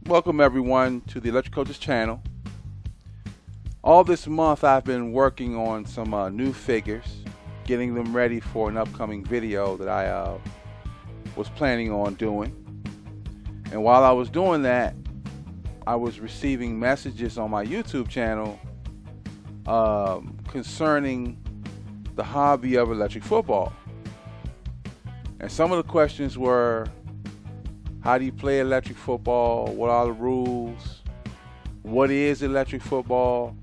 Welcome everyone to the Electric Coaches channel. All this month I've been working on some new figures, getting them ready for an upcoming video that I was planning on doing. And while I was doing that, I was receiving messages on my YouTube channel concerning the hobby of electric football. And some of the questions were, how do you play electric football? What are the rules? What is electric football?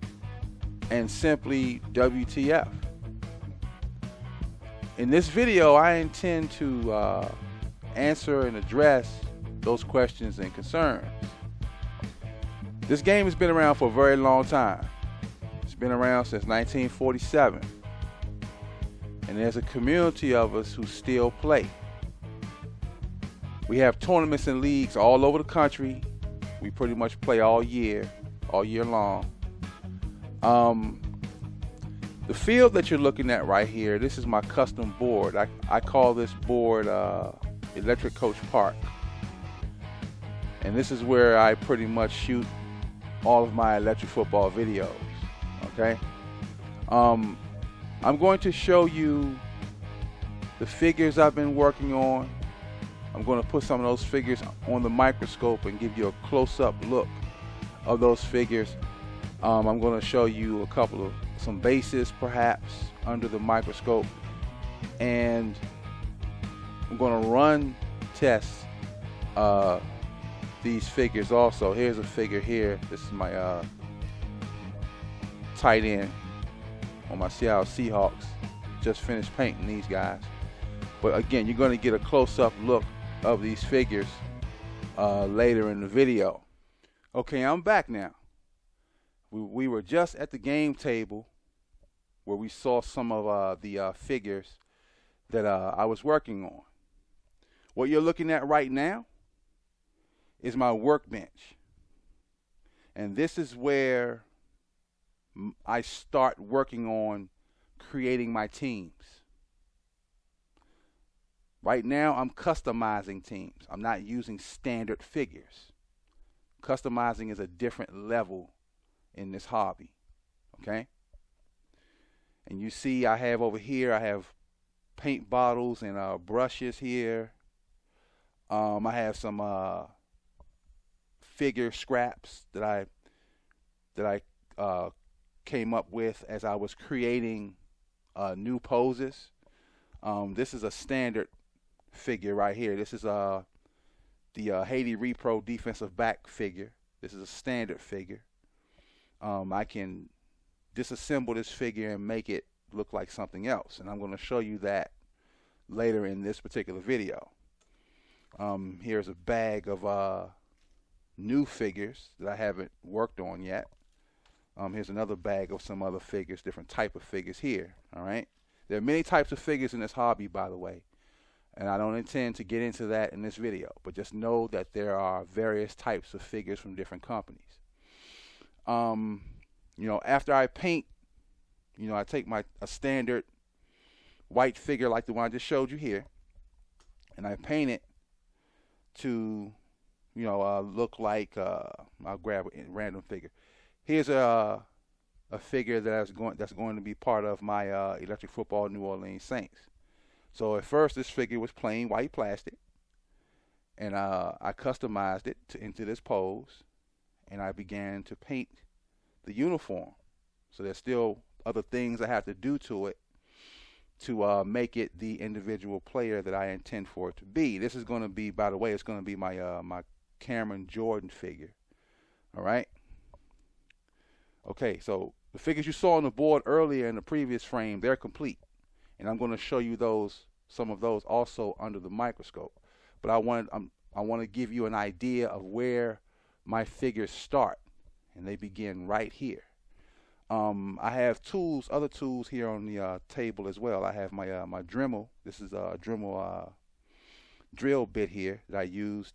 And simply WTF. In this video, I intend to answer and address those questions and concerns. This game has been around for a very long time. It's been around since 1947. And there's a community of us who still play. We have tournaments and leagues all over the country. We pretty much play all year long. The field that you're looking at right here, this is my custom board. I call this board Electric Coach Park. And this is where I pretty much shoot all of my electric football videos, okay? I'm going to show you the figures I've been working on. I'm going to put some of those figures on the microscope and give you a close-up look of those figures. I'm going to show you some bases perhaps under the microscope, and I'm going to run tests these figures also. Here's a figure here. This is my tight end on my Seattle Seahawks. Just finished painting these guys. But again, you're going to get a close-up look of these figures later in the video. Okay, I'm back now. We were just at the game table where we saw some of the figures that I was working on. What you're looking at right now is my workbench. And this is where I start working on creating my teams. Right now, I'm customizing teams. I'm not using standard figures. Customizing is a different level in this hobby, okay? And you see I have over here, I have paint bottles and brushes here. I have some figure scraps that I came up with as I was creating new poses. This is a standard figure right here. This is the Haiti Repro defensive back figure. This is a standard figure. I can disassemble this figure and make it look like something else, and I'm going to show you that later in this particular video. Here's a bag of new figures that I haven't worked on yet. Here's another bag of some other figures, different type of figures here. All right. There are many types of figures in this hobby, by the way, and I don't intend to get into that in this video, but just know that there are various types of figures from different companies. After I paint, I take a standard white figure like the one I just showed you here, and I paint it to, look like, I'll grab a random figure. Here's a figure that's going to be part of my Electric Football New Orleans Saints. So at first, this figure was plain white plastic, and I customized it into this pose, and I began to paint the uniform. So there's still other things I have to do to it to make it the individual player that I intend for it to be. This is going to be, by the way, it's going to be my Cameron Jordan figure. All right. Okay, so the figures you saw on the board earlier in the previous frame, they're complete. And I'm going to show you some of those also under the microscope. But I want to give you an idea of where my figures start, and they begin right here. I have other tools here on the table as well. I have my Dremel. This is a Dremel drill bit here that I use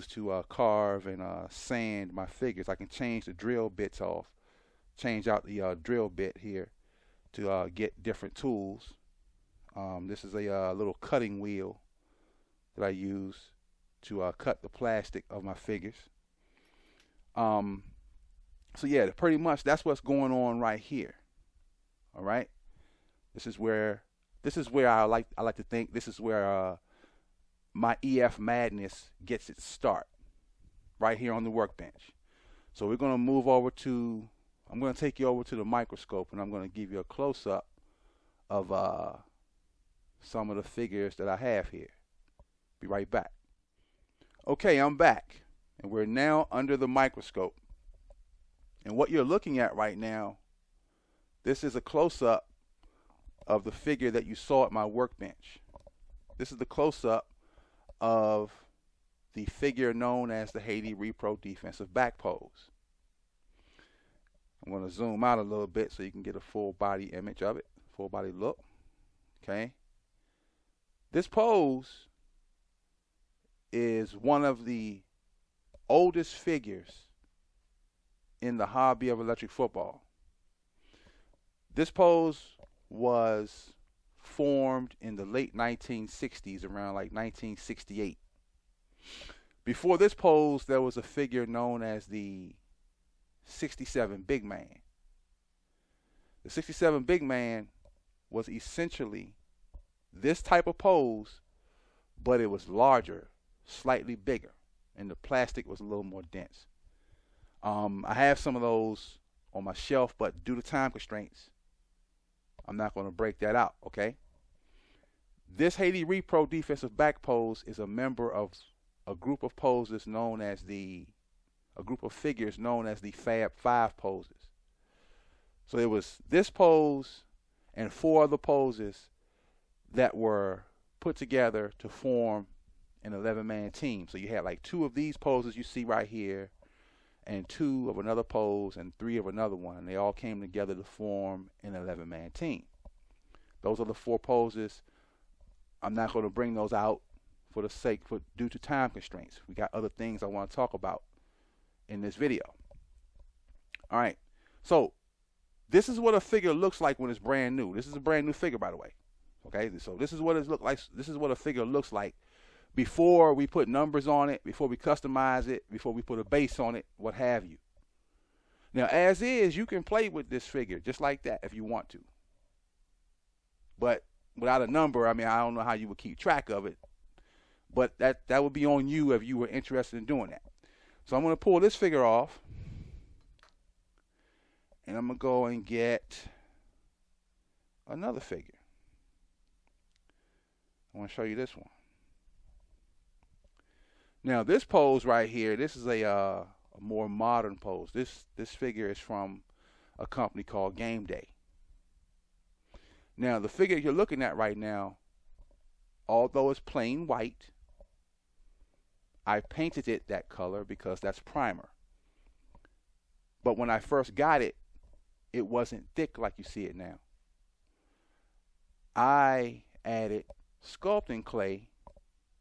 to carve and sand my figures. I can change the drill bits off, change out the drill bit here to get different tools. This is a little cutting wheel that I use to cut the plastic of my figures. Um, so yeah, pretty much that's what's going on right here. All right. This is where I like to think this is where my EF madness gets its start, right here on the workbench. So we're going to move over to, I'm going to take you over to the microscope, and I'm going to give you a close-up of some of the figures that I have here. Be right back. Okay, I'm back, and we're now under the microscope. And what you're looking at right now, this is a close-up of the figure that you saw at my workbench. This is the close-up of the figure known as the Haiti Repro defensive back pose. I'm going to zoom out a little bit so you can get a full body image of it, full body look. Okay. This pose is one of the oldest figures in the hobby of electric football. This pose was formed in the late 1960s, around like 1968. Before this pose, there was a figure known as the 67 Big Man. The 67 Big Man was essentially this type of pose, but it was larger, slightly bigger, and the plastic was a little more dense. I have some of those on my shelf, but due to time constraints, I'm not going to break that out, okay? This Haiti Repro defensive back pose is a member of a group of poses known as a group of figures known as the Fab Five poses. So it was this pose and 4 other poses that were put together to form an 11-man team. So you had like 2 of these poses you see right here, and 2 of another pose, and 3 of another one. And they all came together to form an 11-man team. Those are the 4 poses. I'm not going to bring those out due to time constraints. We got other things I want to talk about in this video. All right. So this is what a figure looks like when it's brand new. This is a brand new figure, by the way. Okay. So this is what it looks like. This is what a figure looks like before we put numbers on it, before we customize it, before we put a base on it, what have you. Now, as is, you can play with this figure just like that if you want to. But without a number, I mean, I don't know how you would keep track of it. But that would be on you if you were interested in doing that. So I'm going to pull this figure off. And I'm going to go and get another figure. I want to show you this one. Now, this pose right here, this is a more modern pose. This figure is from a company called Game Day. Now, the figure you're looking at right now, although it's plain white, I painted it that color because that's primer. But when I first got it, it wasn't thick like you see it now. I added sculpting clay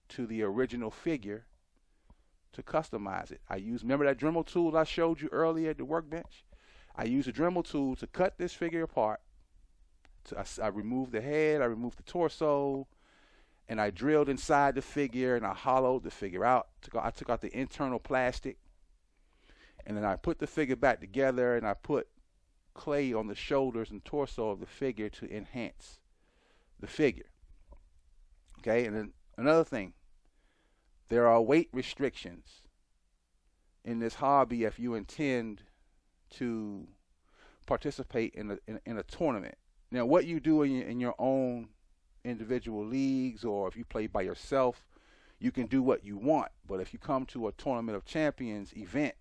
to the original figure to customize it. Remember that Dremel tool I showed you earlier at the workbench? I used a Dremel tool to cut this figure apart. I removed the head, I removed the torso, and I drilled inside the figure, and I hollowed the figure out. I took out the internal plastic, and then I put the figure back together, and I put clay on the shoulders and torso of the figure to enhance the figure. Okay, and then another thing, there are weight restrictions in this hobby if you intend to participate in a tournament. Now, what you do in your own individual leagues, or if you play by yourself, you can do what you want. But if you come to a Tournament of Champions event,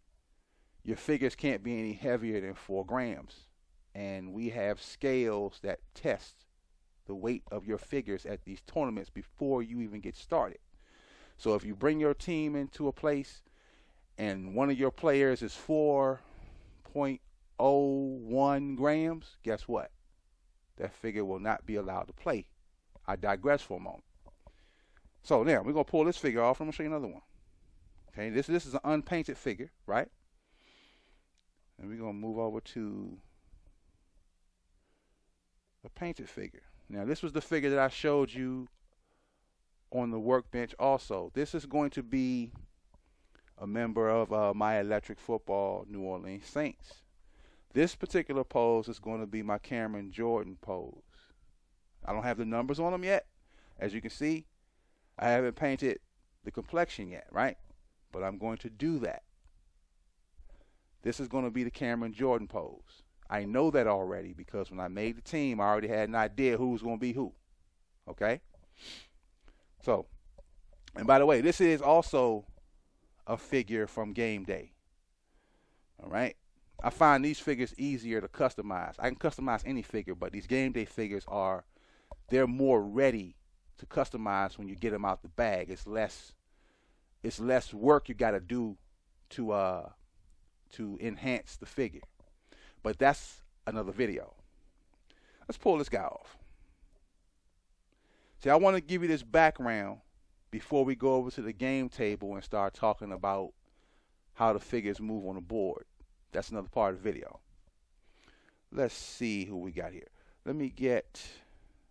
your figures can't be any heavier than 4 grams. And we have scales that test the weight of your figures at these tournaments before you even get started. So if you bring your team into a place and one of your players is 4.01 grams, guess what? That figure will not be allowed to play. I digress for a moment. So now we're going to pull this figure off. I'm going to show you another one. Okay, this is an unpainted figure, right? And we're going to move over to a painted figure. Now, this was the figure that I showed you on the workbench also. This is going to be a member of my electric football New Orleans Saints. This particular pose is going to be my Cameron Jordan pose. I don't have the numbers on them yet. As you can see, I haven't painted the complexion yet, right? But I'm going to do that. This is going to be the Cameron Jordan pose. I know that already because when I made the team, I already had an idea who was going to be who. Okay? So, and by the way, this is also a figure from game day. All right? I find these figures easier to customize. I can customize any figure, but these game day figures they're more ready to customize when you get them out the bag. It's less work you got to do to enhance the figure. But that's another video. Let's pull this guy off. See, I want to give you this background before we go over to the game table and start talking about how the figures move on the board. That's another part of the video. Let's see who we got here. Let me get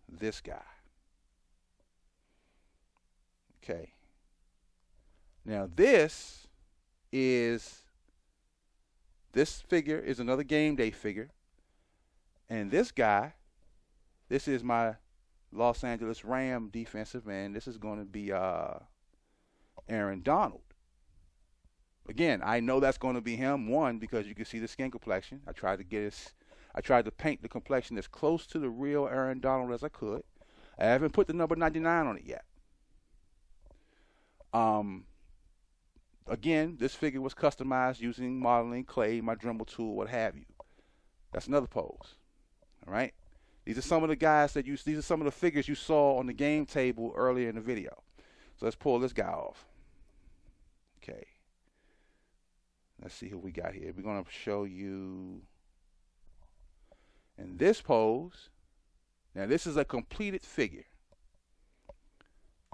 this guy. Okay. Now this figure is another game day figure. And this guy, this is my Los Angeles Ram defensive end. This is going to be Aaron Donald. Again, I know that's going to be him, one, because you can see the skin complexion. I tried to paint the complexion as close to the real Aaron Donald as I could. I haven't put the number 99 on it yet. Again, this figure was customized using modeling, clay, my Dremel tool, what have you. That's another pose. All right? These are some of the guys these are some of the figures you saw on the game table earlier in the video. So let's pull this guy off. Okay. Let's see who we got here. We're going to show you in this pose. Now, this is a completed figure.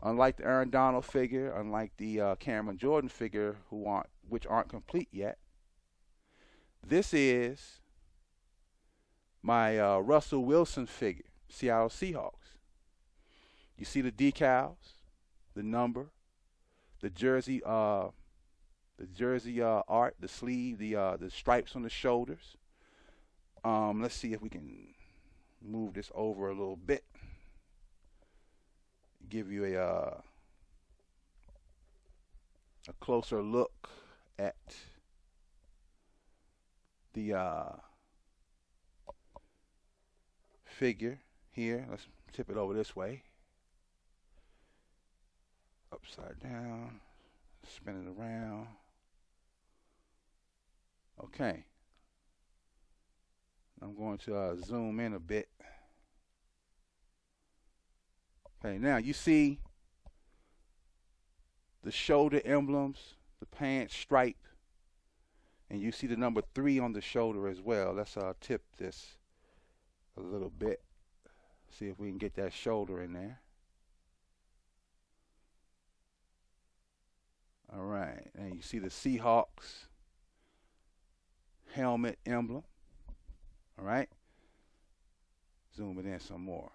Unlike the Aaron Donald figure, unlike the Cameron Jordan figure, which aren't complete yet, this is my Russell Wilson figure, Seattle Seahawks. You see the decals, the number, the jersey art, the sleeve, the stripes on the shoulders. Let's see if we can move this over a little bit. Give you a closer look at the figure here. Let's tip it over this way. Upside down. Spin it around. Okay. I'm going to zoom in a bit. Okay, now you see the shoulder emblems, the pants stripe, and you see the number 3 on the shoulder as well. Let's tip this a little bit. See if we can get that shoulder in there. All right, and you see the Seahawks helmet emblem. All right, zoom it in some more.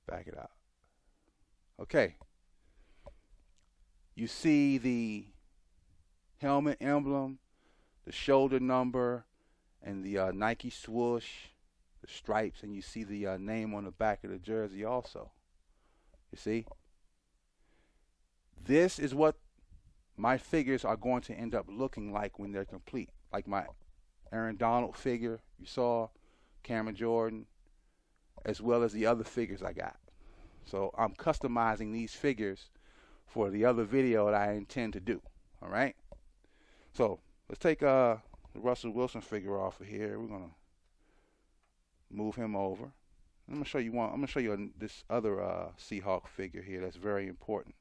Back it out. Okay. You see the helmet emblem, the shoulder number, and the Nike swoosh, the stripes, and you see the name on the back of the jersey also. You see? This is what my figures are going to end up looking like when they're complete. Like my Aaron Donald figure you saw, Cameron Jordan, as well as the other figures I got. So I'm customizing these figures for the other video that I intend to do. All right. So let's take the Russell Wilson figure off of here. We're gonna move him over. I'm gonna show you one. I'm gonna show you this other Seahawk figure here that's very important.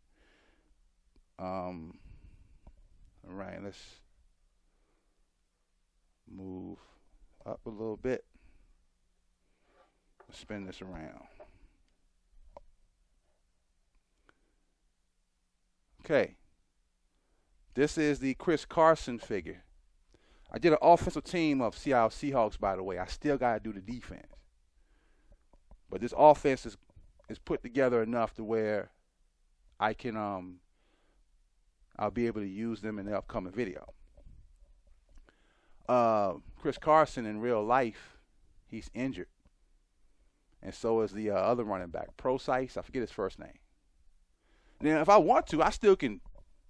All right. Let's move up a little bit. Spin this around. Okay. This is the Chris Carson figure. I did an offensive team of Seattle Seahawks, by the way. I still got to do the defense. But this offense is put together enough to where I can I'll be able to use them in the upcoming video. Chris Carson in real life, he's injured, and so is the other running back, Procise. I forget his first name. Now, if I want to, I still can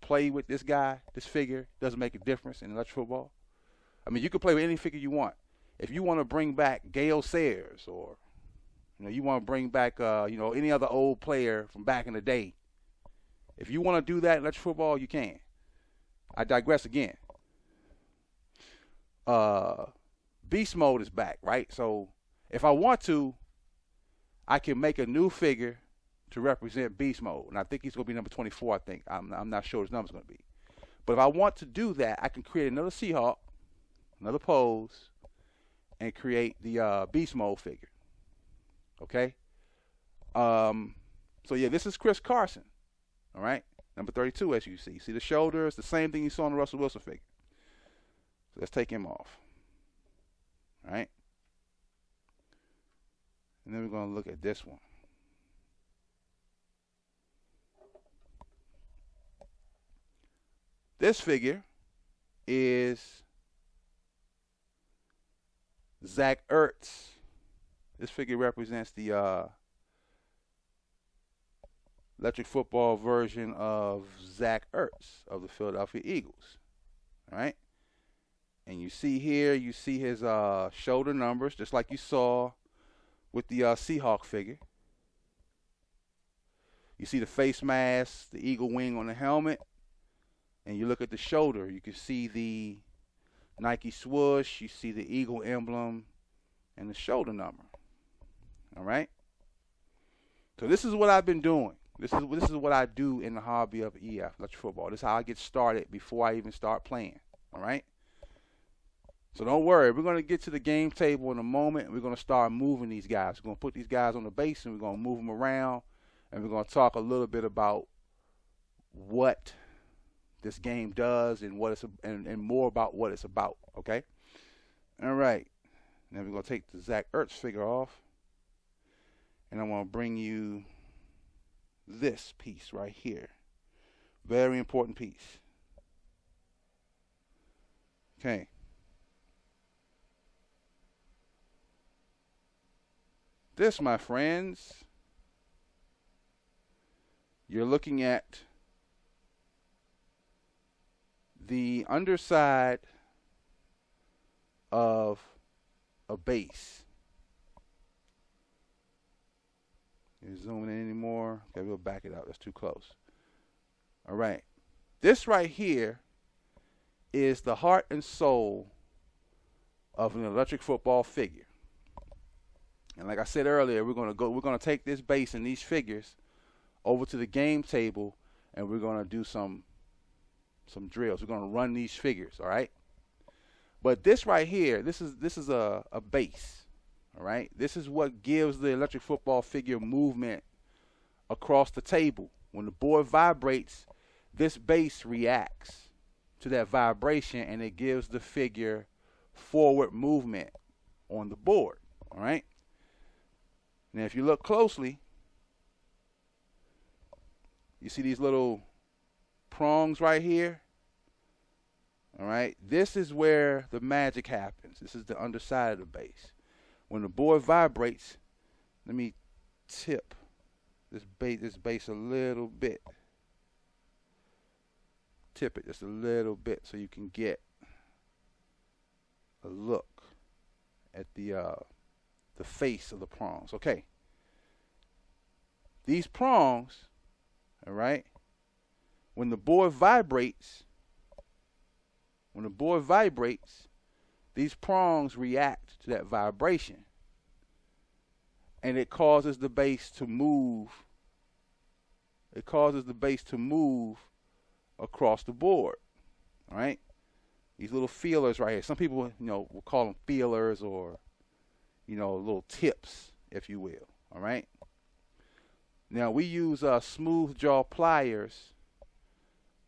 play with this guy, this figure. Doesn't make a difference in electric football. I mean, you can play with any figure you want. If you want to bring back Gale Sayers, or you want to bring back any other old player from back in the day, if you want to do that in electric football, you can. I digress again. Beast mode is back, right? So if I want to, I can make a new figure to represent beast mode, and I think he's going to be number 24. I think I'm not sure his number's going to be, but if I want to do that, I can create another Seahawk, another pose, and create the beast mode figure. Okay. So yeah, this is Chris Carson. All right, number 32, as you see. See the shoulders, the same thing you saw in the Russell Wilson figure. So let's take him off. All right. And then we're going to look at this one. This figure is Zach Ertz. This figure represents the electric football version of Zach Ertz of the Philadelphia Eagles. All right. And you see here, you see his shoulder numbers, just like you saw with the Seahawk figure. You see the face mask, the eagle wing on the helmet, and you look at the shoulder. You can see the Nike swoosh, you see the eagle emblem, and the shoulder number. All right? So this is what I've been doing. This is what I do in the hobby of EF, electric football. This is how I get started before I even start playing. All right? So don't worry. We're going to get to the game table in a moment, and we're going to start moving these guys. We're going to put these guys on the base, and we're going to move them around, and we're going to talk a little bit about what this game does and what it's and more about what it's about. Okay? All right. Now we're going to take the Zach Ertz figure off, and I'm going to bring you this piece right here. Very important piece. Okay. This, my friends, you're looking at the underside of a base. You zooming in anymore? Okay, we'll back it out. That's too close. All right. This right here is the heart and soul of an electric football figure. And like I said earlier, we're gonna take this base and these figures over to the game table, and we're gonna do some drills. We're gonna run these figures, all right? But this right here, this is a base, all right? This is what gives the electric football figure movement across the table. When the board vibrates, this base reacts to that vibration, and it gives the figure forward movement on the board, all right? Now, if you look closely, you see these little prongs right here. All right, this is where the magic happens. This is the underside of the base. When the board vibrates, let me tip this base a little bit. Tip it just a little bit so you can get a look at the face of the prongs. Okay. These prongs, all right, when the board vibrates, these prongs react to that vibration, and it causes the base to move. It causes the base to move across the board, all right? These little feelers right here. Some people, will call them feelers, or little tips, if you will, all right? Now, we use smooth jaw pliers.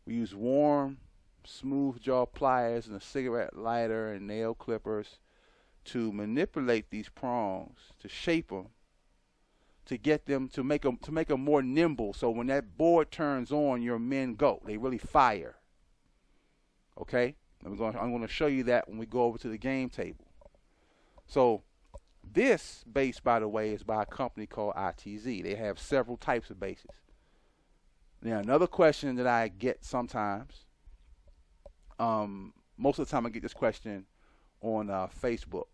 We use warm, smooth jaw pliers and a cigarette lighter and nail clippers to manipulate these prongs, to shape them to get them to make them more nimble. So when that board turns on, your men go. They really fire. Okay? I'm going to show you that when we go over to the game table. So this base, by the way, is by a company called ITZ. They have several types of bases. Now, another question that I get sometimes, most of the time I get this question on Facebook,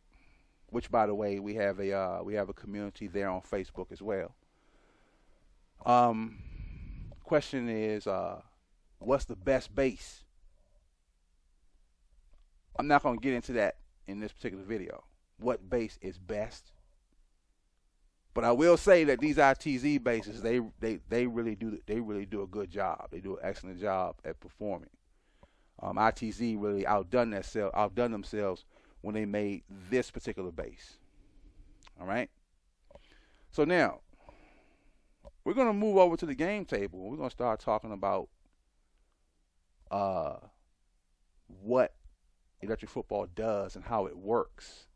which, by the way, we have a community there on Facebook as well. Question is, what's the best base? I'm not going to get into that in this particular video. What base is best? But I will say that these ITZ bases, they really do a good job. They do an excellent job at performing. ITZ really outdone themselves when they made this particular base. All right. So now we're going to move over to the game table. We're going to start talking about what electric football does and how it works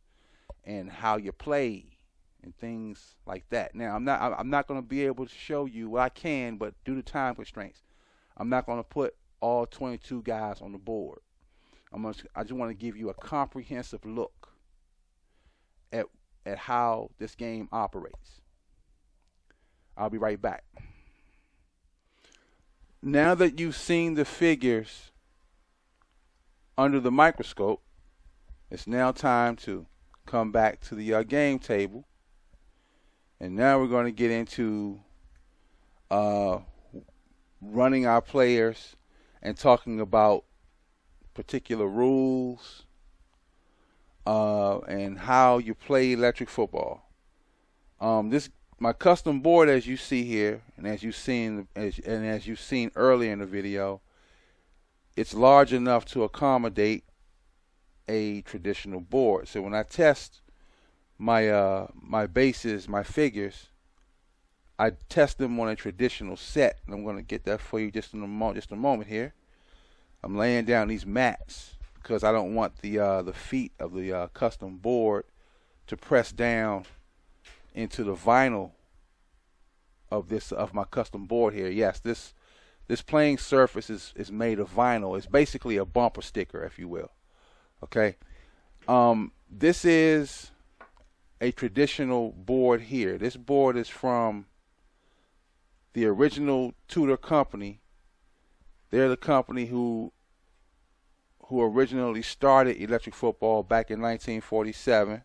and how you play and things like that. Now, I'm not going to be able to show you what I can, but due to time constraints, I'm not going to put all 22 guys on the board. I just want to give you a comprehensive look at how this game operates. I'll be right back. Now that you've seen the figures under the microscope, it's now time to come back to the game table. And now we're going to get into running our players and talking about particular rules and how you play electric football. My custom board, as you see here, and as you've seen earlier in the video, it's large enough to accommodate a traditional board. So when I test my bases, my figures, I test them on a traditional set, and I'm going to get that for you just a moment here. I'm laying down these mats because I don't want the feet of the custom board to press down into the vinyl of my custom board here. Yes, this playing surface is made of vinyl. It's basically a bumper sticker, if you will. Okay, this is a traditional board here. This board is from the original Tudor company. They're the company who originally started electric football back in 1947,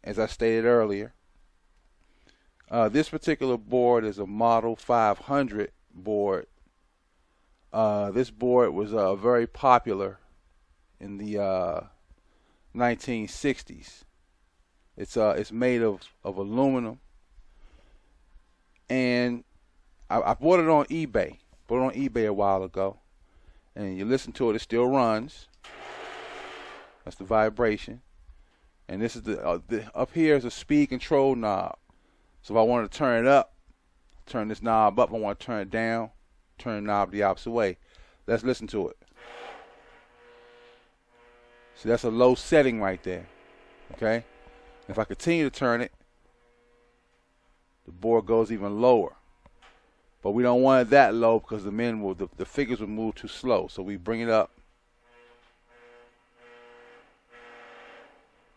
as I stated earlier. This particular board is a Model 500 board. This board was very popular in the 1960s. It's made of aluminum, and I bought it on eBay. Bought it on eBay a while ago, and you listen to it, it still runs. That's the vibration, and this is the up here is a speed control knob. So if I want to turn it up, turn this knob up. If I want to turn it down, turn the knob the opposite way. Let's listen to it. See, that's a low setting right there. Okay? If I continue to turn it, the board goes even lower. But we don't want it that low because the figures will move too slow. So we bring it up.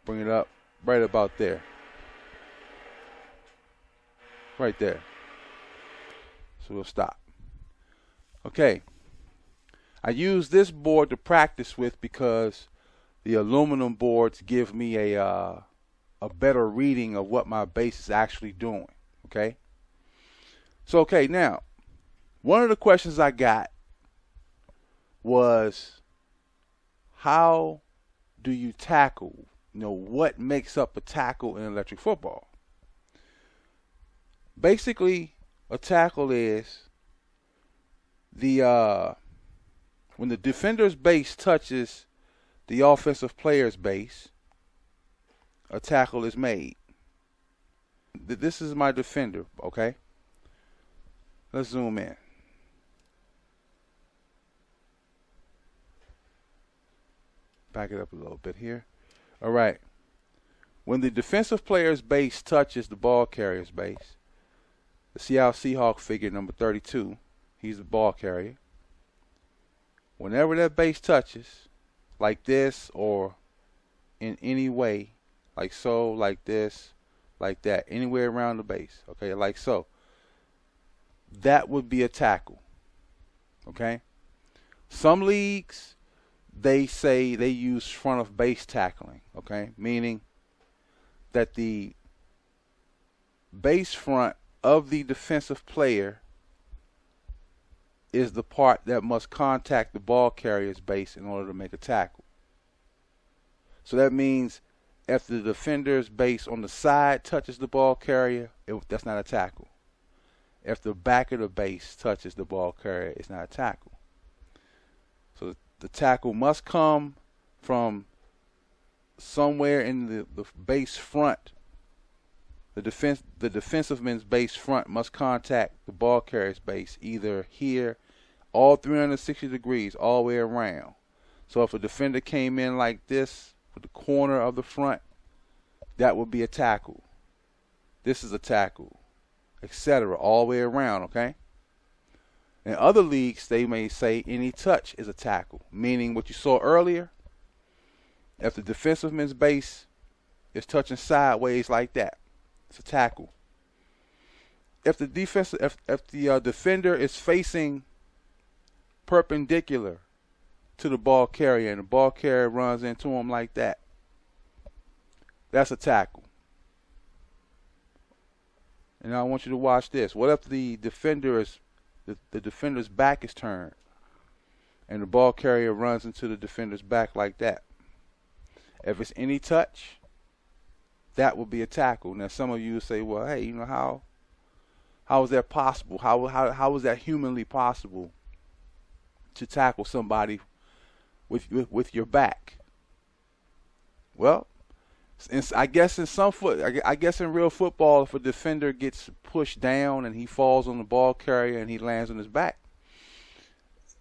Bring it up right about there. Right there. So we'll stop. Okay. I use this board to practice with because the aluminum boards give me a better reading of what my base is actually doing. Okay. So, okay, now, one of the questions I got was, how do you tackle? What makes up a tackle in electric football? Basically, a tackle is when the defender's base touches the offensive player's base, a tackle is made. This is my defender, okay? Let's zoom in. Back it up a little bit here. All right. When the defensive player's base touches the ball carrier's base, The Seattle Seahawk figure number 32. He's the ball carrier. Whenever that base touches, like this or in any way, like so, like this, like that, anywhere around the base, okay, like so, that would be a tackle, okay? Some leagues, they say they use front of base tackling, okay, meaning that the base front of the defensive player is the part that must contact the ball carrier's base in order to make a tackle. So that means if the defender's base on the side touches the ball carrier, that's not a tackle. If the back of the base touches the ball carrier, it's not a tackle. So the tackle must come from somewhere in the base front. The defensive man's base front must contact the ball carrier's base either here, all 360 degrees, all the way around. So if a defender came in like this with the corner of the front, that would be a tackle. This is a tackle, etc., all the way around, okay? In other leagues, they may say any touch is a tackle, meaning what you saw earlier, if the defensive man's base is touching sideways like that, it's a tackle. If the defender is facing perpendicular to the ball carrier and the ball carrier runs into him like that, that's a tackle. And I want you to watch this. What if the defender's back is turned and the ball carrier runs into the defender's back like that? If it's any touch, that would be a tackle. Now some of you say, well, hey, how is that possible? How is that humanly possible to tackle somebody with your back? Well, I guess in real football, if a defender gets pushed down and he falls on the ball carrier and he lands on his back,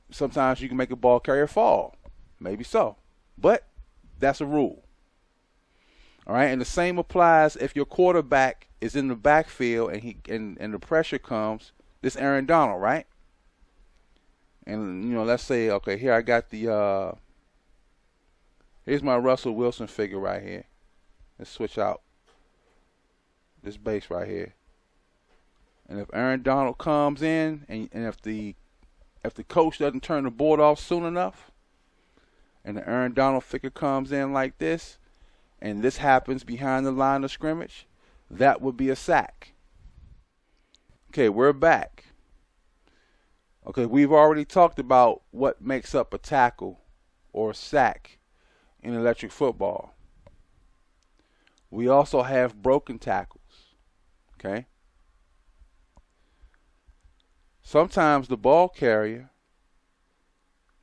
sometimes you can make a ball carrier fall. Maybe so. But that's a rule. All right, and the same applies if your quarterback is in the backfield and the pressure comes. This Aaron Donald, right? And let's say, okay, here I got here's my Russell Wilson figure right here. Let's switch out this base right here. And if Aaron Donald comes in and if the coach doesn't turn the board off soon enough, and the Aaron Donald figure comes in like this, and this happens behind the line of scrimmage, that would be a sack. Okay, we're back. Okay, we've already talked about what makes up a tackle or a sack in electric football. We also have broken tackles. Okay? Sometimes the ball carrier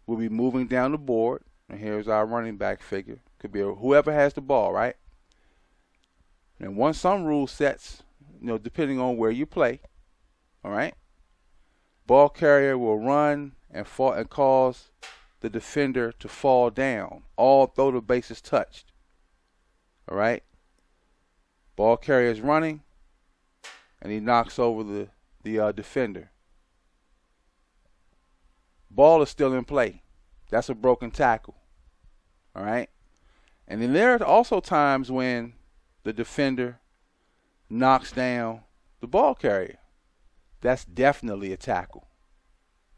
will be moving down the board, and here's our running back figure. Could be whoever has the ball, right? And once some rule sets, depending on where you play, all right, ball carrier will run and fall and cause the defender to fall down, although the base is touched. All right, ball carrier is running, and he knocks over the defender. Ball is still in play. That's a broken tackle. All right. And then there are also times when the defender knocks down the ball carrier. That's definitely a tackle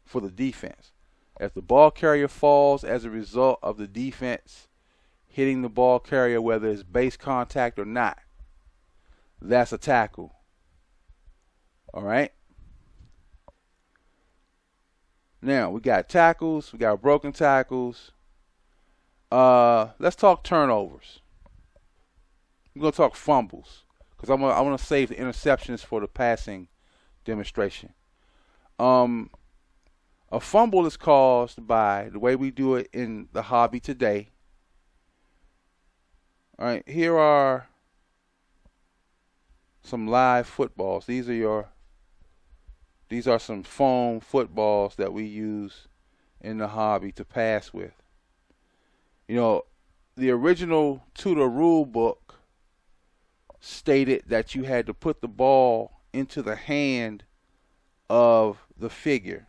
for the defense. If the ball carrier falls as a result of the defense hitting the ball carrier, whether it's base contact or not, that's a tackle. All right? Now, we got tackles. We got broken tackles. Let's talk turnovers. We're going to talk fumbles because I want to save the interceptions for the passing demonstration. A fumble is caused by the way we do it in the hobby today. All right, here are some live footballs. These are some foam footballs that we use in the hobby to pass with. The original Tudor rule book stated that you had to put the ball into the hand of the figure.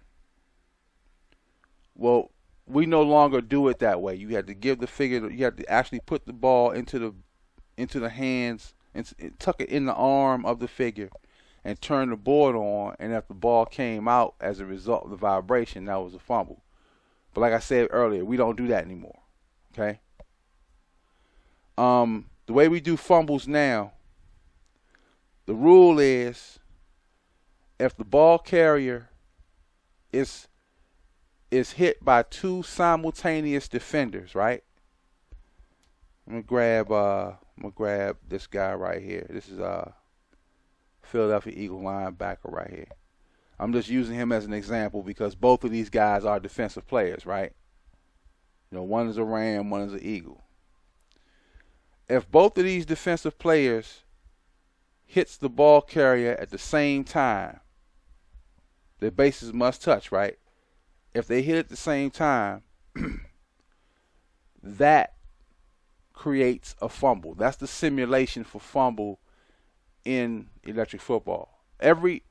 Well, we no longer do it that way. You had to give the figure, you had to actually put the ball into the hands and tuck it in the arm of the figure and turn the board on, and if the ball came out as a result of the vibration, that was a fumble. But like I said earlier, we don't do that anymore. Okay? The way we do fumbles now, the rule is if the ball carrier is hit by two simultaneous defenders, right? I'm gonna grab this guy right here. This is Philadelphia Eagle linebacker right here. I'm just using him as an example because both of these guys are defensive players, right? You know, one is a Ram, one is an Eagle. If both of these defensive players hits the ball carrier at the same time, their bases must touch, right? If they hit at the same time, that creates a fumble. That's the simulation for fumble in electric football. Every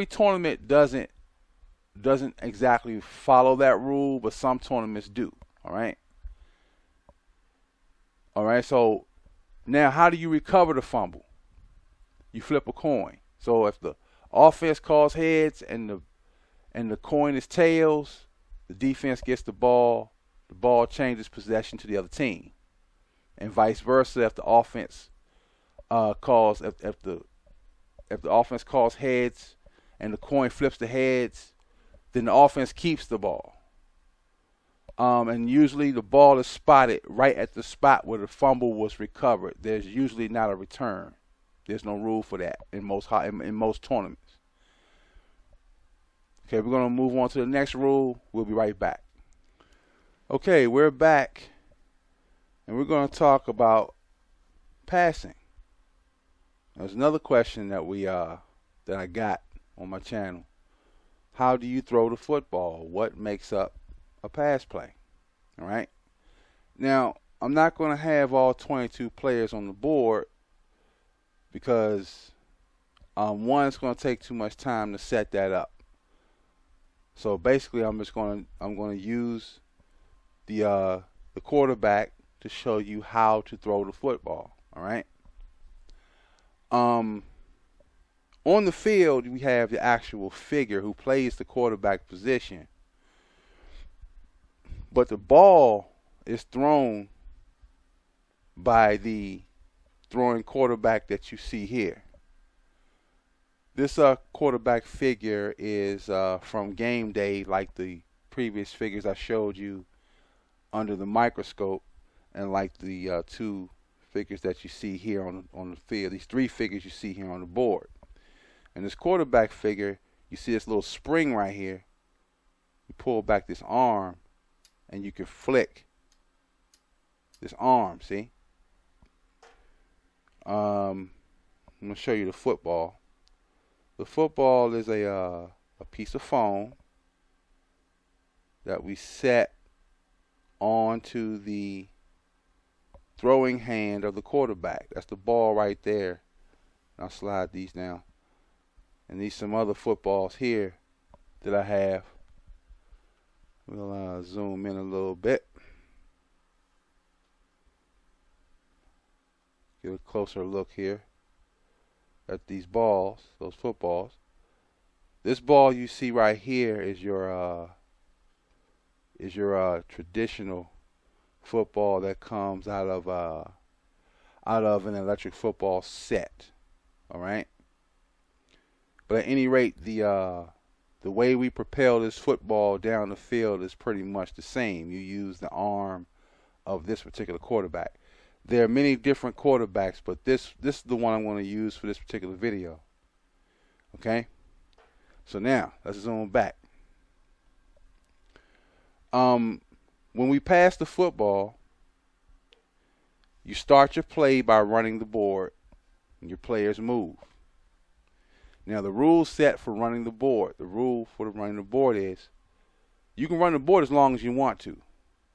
tournament doesn't exactly follow that rule, but some tournaments do. All right. So now, how do you recover the fumble? You flip a coin. So if the offense calls heads and the coin is tails, the defense gets the ball. The ball changes possession to the other team, and vice versa. If the offense calls if the offense calls heads and the coin flips the heads, then the offense keeps the ball. And usually the ball is spotted right at the spot where the fumble was recovered. There's usually not a return. There's no rule for that in most tournaments. Okay, we're going to move on to the next rule. We'll be right back. Okay, we're back, and we're going to talk about passing. There's another question that I got on my channel. How do you throw the football? What makes up a pass play? All right. Now, I'm not going to have all 22 players on the board because one, it's going to take too much time to set that up. So basically, I'm going to use the quarterback to show you how to throw the football. All right. On the field, we have the actual figure who plays the quarterback position. But the ball is thrown by the throwing quarterback that you see here. This quarterback figure is from game day, like the previous figures I showed you under the microscope, and like the two figures that you see here on the field. These three figures you see here on the board. And this quarterback figure, you see this little spring right here. You pull back this arm, and you can flick this arm, see? I'm going to show you the football. The football is a piece of foam that we set onto the throwing hand of the quarterback. That's the ball right there. I'll slide these down. And these some other footballs here that I have. We'll zoom in a little bit. Get a closer look here at these balls, those footballs. This ball you see right here is your traditional football that comes out of an electric football set. All right. But at any rate, the way we propel this football down the field is pretty much the same. You use the arm of this particular quarterback. There are many different quarterbacks, but this is the one I'm going to use for this particular video. Okay? So now, let's zoom back. When we pass the football, you start your play by running the board, and your players move. Now, the rule set for running the board, the rule for running the board is you can run the board as long as you want to,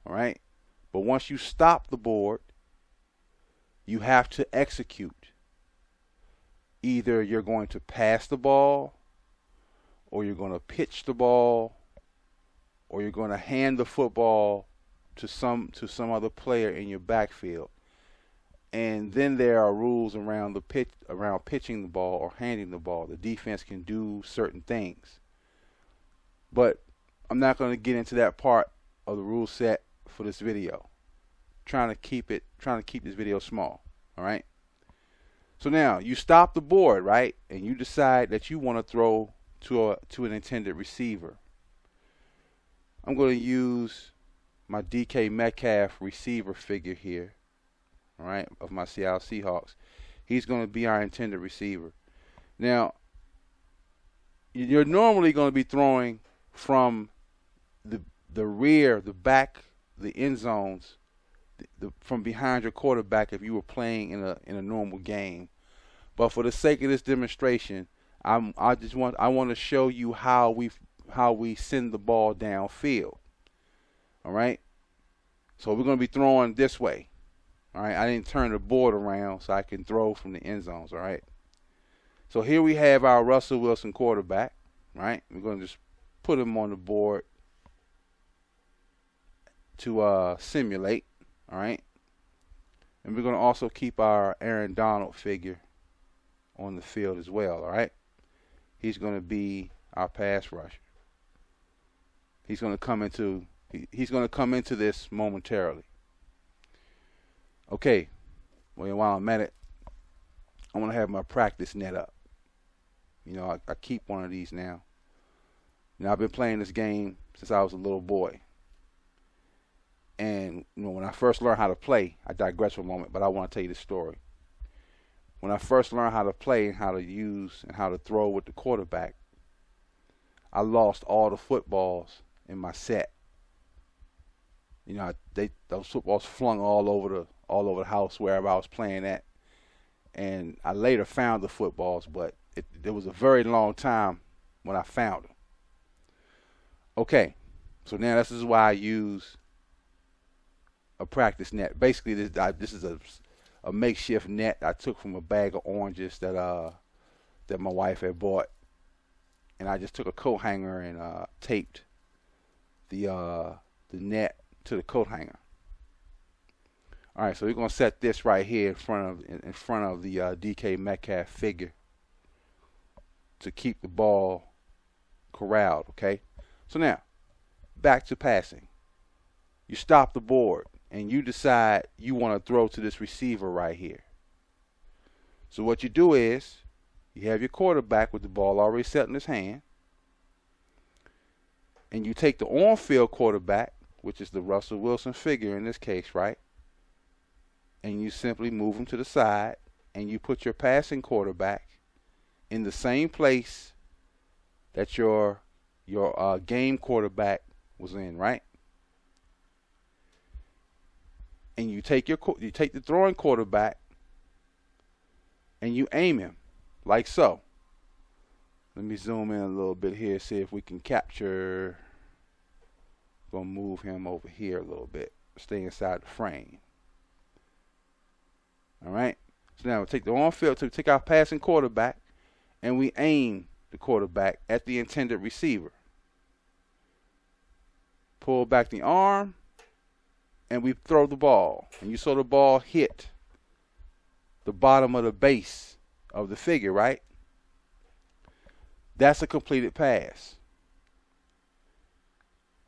all right? But once you stop the board, you have to execute. either you're going to pass the ball, or you're going to pitch the ball, or you're going to hand the football to some other player in your backfield. And then there are rules around pitching the ball or handing the ball. The defense can do certain things. But I'm not going to get into that part of the rule set for this video. Trying to keep this video small, all right? So now you stop the board, right? And you decide that you want to throw to an intended receiver. I'm going to use my DK Metcalf receiver figure here, all right, of my Seattle Seahawks. He's going to be our intended receiver. Now, you're normally going to be throwing from the rear, the back, the end zones, from behind your quarterback if you were playing in a normal game. But for the sake of this demonstration, I want to show you how we send the ball downfield. All right. So we're going to be throwing this way. All right. I didn't turn the board around so I can throw from the end zones. All right. So here we have our Russell Wilson quarterback. Right. We're going to just put him on the board to simulate. All right. And we're going to also keep our Aaron Donald figure on the field as well. All right. He's going to be our pass rusher. He's going to come into this momentarily. Okay. Well, while I'm at it, I want to have my practice net up. You know, I keep one of these now. Now, I've been playing this game since I was a little boy. And, you know, when I first learned how to play, I digress for a moment, but I want to tell you the story. When I first learned how to play and how to use and how to throw with the quarterback, I lost all the footballs in my set. You know, those footballs flung all over the house wherever I was playing at. And I later found the footballs, but it was a very long time when I found them. Okay, so now this is why I use a practice net. Basically, this is a makeshift net I took from a bag of oranges that my wife had bought, and I just took a coat hanger and taped the net to the coat hanger. All right, so we're gonna set this right here in front of the DK Metcalf figure to keep the ball corralled. Okay, so now back to passing. You stop the board and you decide you want to throw to this receiver right here. So what you do is you have your quarterback with the ball already set in his hand, and you take the on-field quarterback, which is the Russell Wilson figure in this case, right? And you simply move him to the side, and you put your passing quarterback in the same place that your game quarterback was in, right? And you take the throwing quarterback and you aim him like so. Let me zoom in a little bit here, see if we can capture. Gonna move him over here a little bit, stay inside the frame. All right. So now we take the on-field, take our passing quarterback, and we aim the quarterback at the intended receiver. Pull back the arm, and we throw the ball. And you saw the ball hit the bottom of the base of the figure, right? That's a completed pass.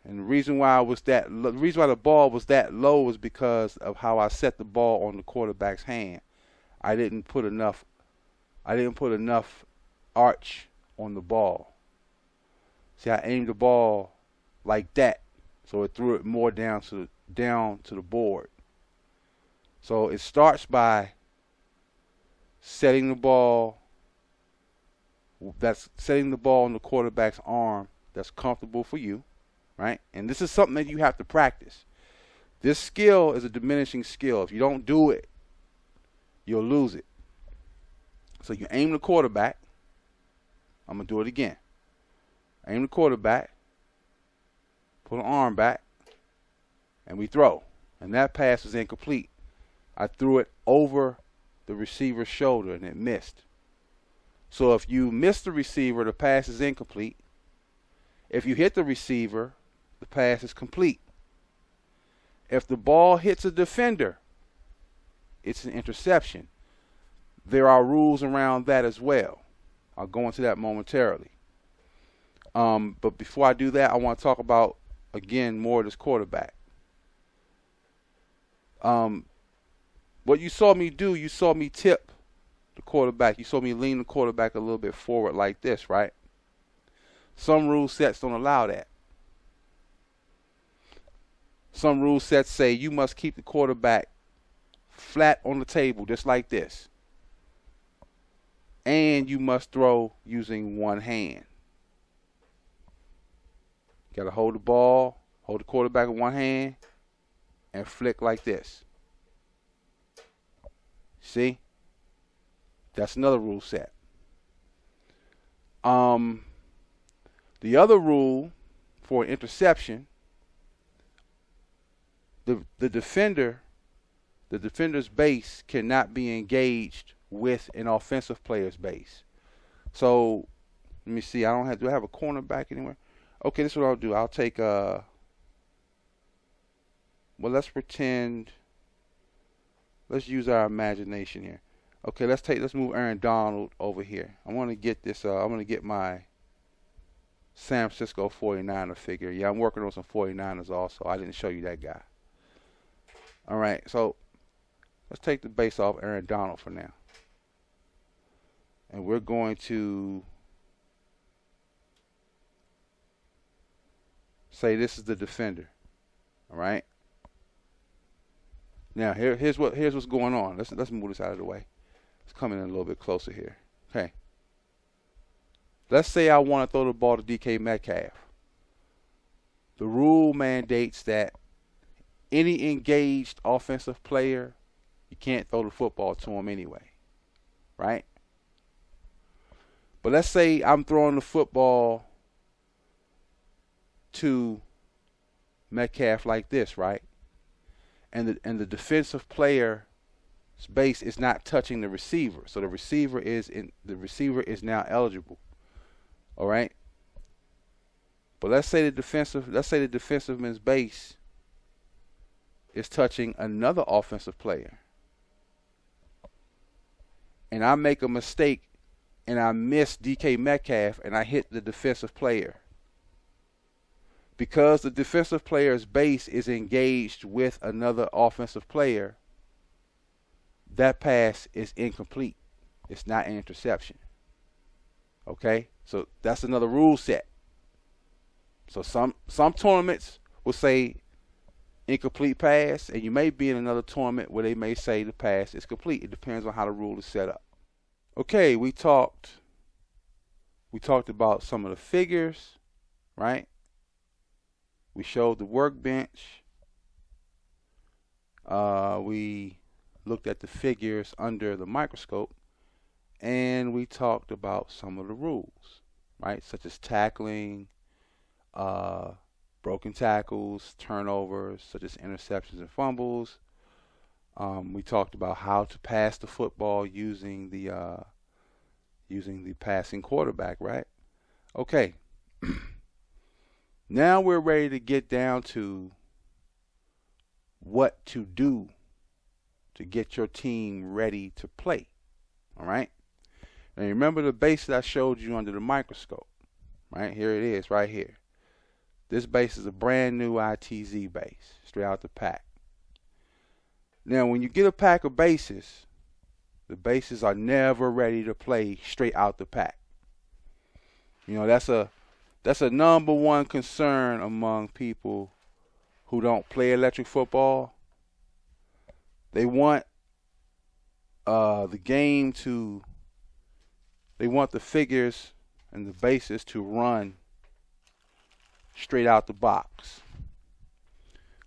And the reason why the ball was that low was because of how I set the ball on the quarterback's hand. I didn't put enough arch on the ball. See, I aimed the ball like that, so it threw it more down to the board. So it starts by setting the ball on the quarterback's arm that's comfortable for you, right? And this is something that you have to practice. This skill is a diminishing skill. If you don't do it, you'll lose it. So you aim the quarterback. I'm going to do it again. Aim the quarterback. Pull the arm back. And we throw. And that pass is incomplete. I threw it over the receiver's shoulder and it missed. So if you miss the receiver, the pass is incomplete. If you hit the receiver, the pass is complete. If the ball hits a defender, it's an interception. There are rules around that as well. I'll go into that momentarily. But before I do that, I want to talk about, again, more of this quarterback. What you saw me do, you saw me tip the quarterback. You saw me lean the quarterback a little bit forward like this, right? Some rule sets don't allow that. Some rule sets say you must keep the quarterback flat on the table, just like this. And you must throw using one hand. You got to hold the ball, hold the quarterback in one hand, and flick like this. See? That's another rule set. The other rule for an interception, the defender's base cannot be engaged with an offensive player's base. So let me see. Do I have a cornerback anywhere? Okay, this is what I'll do. I'll take well, let's use our imagination here. Okay, let's move Aaron Donald over here. I want to get this I want to get my San Francisco 49er figure. Yeah, I'm working on some 49ers also. I didn't show you that guy. All right, so let's take the base off Aaron Donald for now. And we're going to say this is the defender. All right. Now here's what's going on. Let's move this out of the way. Let's come in a little bit closer here. Okay. Let's say I want to throw the ball to DK Metcalf. The rule mandates that any engaged offensive player, you can't throw the football to him anyway. Right? But let's say I'm throwing the football to Metcalf like this, right? And the defensive player's base is not touching the receiver. So the receiver is now eligible. All right? But let's say the defensiveman's base is touching another offensive player. And I make a mistake and I miss DK Metcalf and I hit the defensive player. Because the defensive player's base is engaged with another offensive player, that pass is incomplete. It's not an interception. Okay? So that's another rule set. So some tournaments will say incomplete pass, and you may be in another tournament where they may say the pass is complete. It depends on how the rule is set up. Okay, we talked about some of the figures, right? We showed the workbench. We looked at the figures under the microscope, and we talked about some of the rules, right? Such as tackling, broken tackles, turnovers, such as interceptions and fumbles. We talked about how to pass the football using the passing quarterback, right? Okay. Now we're ready to get down to what to do to get your team ready to play. All right? Now remember the base that I showed you under the microscope. Right? Here it is, right here. This base is a brand new ITZ base, straight out the pack. Now when you get a pack of bases, the bases are never ready to play straight out the pack. You know, that's a number one concern among people who don't play electric football. They want the figures and the bases to run straight out the box.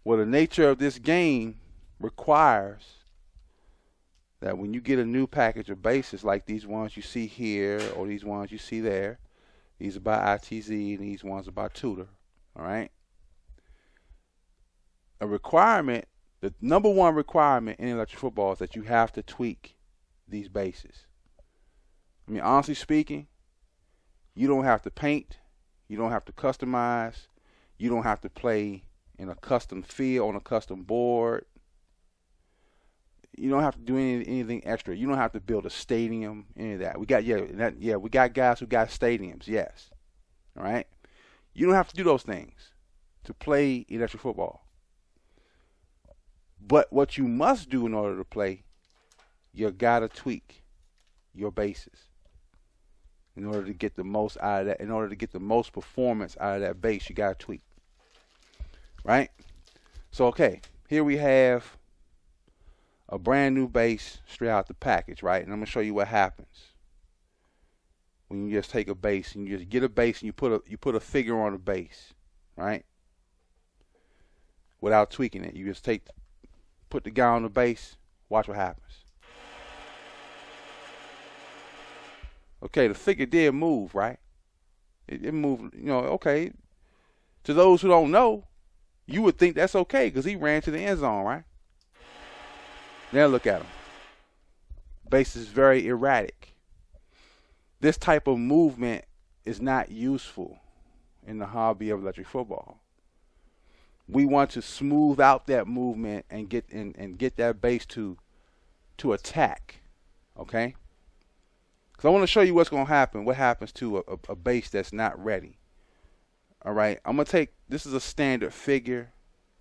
Well, the nature of this game requires that when you get a new package of bases like these ones you see here or these ones you see there, these are by ITZ and these ones are by Tudor, all right? The number one requirement in electric football is that you have to tweak these bases. I mean, honestly speaking, you don't have to paint. You don't have to customize. You don't have to play in a custom field on a custom board. You don't have to do anything extra. You don't have to build a stadium, any of that. We got guys who got stadiums, yes. All right? You don't have to do those things to play electric football. But what you must do in order to play, you got to tweak your bases in order to get the most out of that. In order to get the most performance out of that base, you got to tweak. Right? So, okay, here we have a brand new base straight out the package, right? And I'm going to show you what happens when you just take a base and you just get a base and you put a figure on the base, right? Without tweaking it. You just put the guy on the base, watch what happens. Okay, the figure did move, right? It moved, okay. To those who don't know, you would think that's okay because he ran to the end zone, right? Now look at him. Base is very erratic. This type of movement is not useful in the hobby of electric football. We want to smooth out that movement and get that base to attack, okay? Because I want to show you what's going to happen, what happens to a base that's not ready. All right, I'm going to take, this is a standard figure,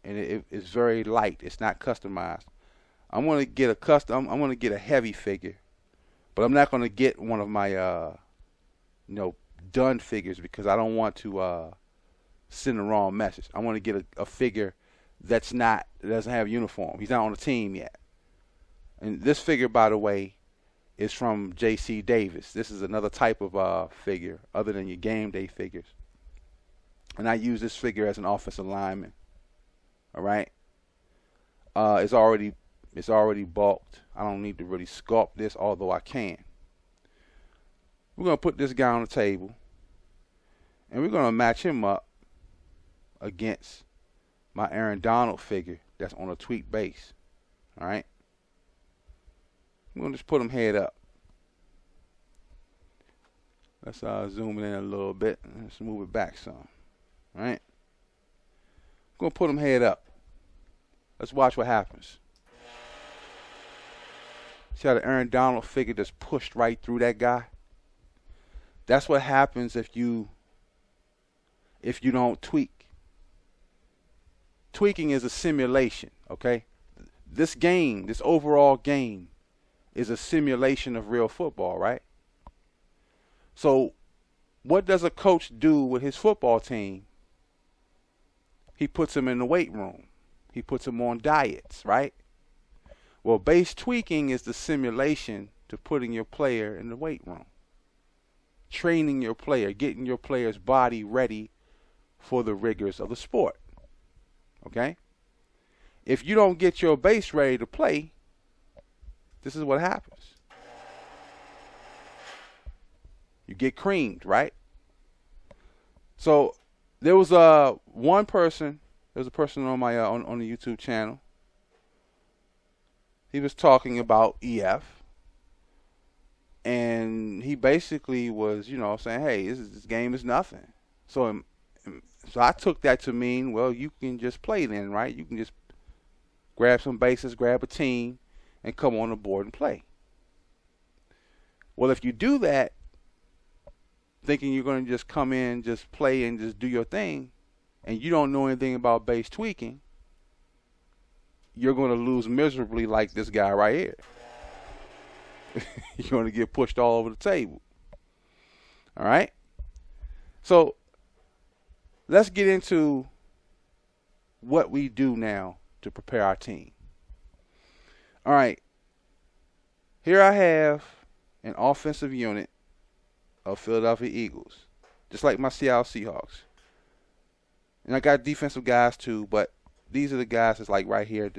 and it's very light. It's not customized. I'm going to get I'm going to get a heavy figure, but I'm not going to get one of my, done figures because I don't want to send the wrong message. I want to get a figure that doesn't have uniform. He's not on the team yet. And this figure, by the way, is from J.C. Davis. This is another type of figure other than your game day figures. And I use this figure as an offensive lineman. All right. It's already bulked. I don't need to really sculpt this, although I can. We're going to put this guy on the table, and we're going to match him up against my Aaron Donald figure that's on a tweaked base. All right. I'm going to just put him head up. Let's zoom in a little bit. Let's move it back some. All right. I'm going to put him head up. Let's watch what happens. See how the Aaron Donald figure just pushed right through that guy? That's what happens if you don't tweak. Tweaking is a simulation, okay? This overall game, is a simulation of real football, right? So what does a coach do with his football team? He puts them in the weight room. He puts them on diets, right? Well, base tweaking is the simulation to putting your player in the weight room. Training your player, getting your player's body ready for the rigors of the sport. Okay? If you don't get your base ready to play, this is what happens. You get creamed, right? So there was a person on my on the YouTube channel. He was talking about EF, and he basically was, saying, "Hey, this game is nothing." So I took that to mean, well, you can just play then, right? You can just grab some bases, grab a team, and come on the board and play. Well, if you do that, thinking you're going to just come in, just play, and just do your thing, and you don't know anything about base tweaking, you're going to lose miserably like this guy right here. You're going to get pushed all over the table. All right? So let's get into what we do now to prepare our team. All right. Here I have an offensive unit of Philadelphia Eagles, just like my Seattle Seahawks. And I got defensive guys too, but these are the guys that's like right here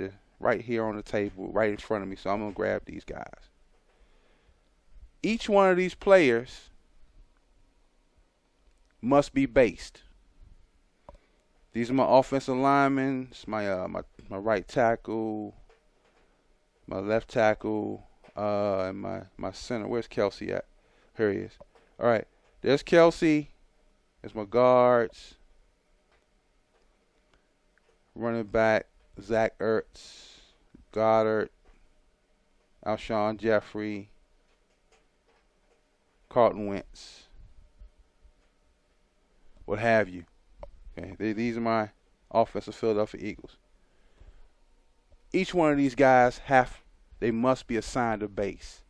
on the table, right in front of me. So I'm going to grab these guys. Each one of these players must be based. These are my offensive linemen. It's my right tackle, my left tackle, and my center. Where's Kelsey at? Here he is. All right. There's Kelsey. There's my guards. Running back, Zach Ertz, Goddard, Alshon Jeffrey, Carlton Wentz, what have you. Okay, these are my offensive Philadelphia Eagles. Each one of these guys they must be assigned a base.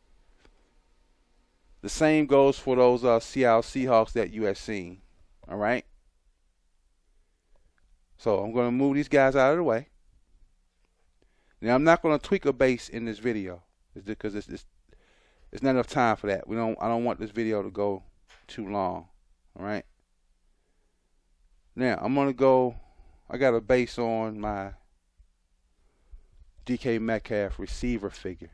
The same goes for those Seattle Seahawks that you have seen. All right. So I'm going to move these guys out of the way. Now I'm not going to tweak a base in this video, because it's not enough time for that. I don't want this video to go too long. All right. Now I'm going to go. I got a base on my DK Metcalf receiver figure.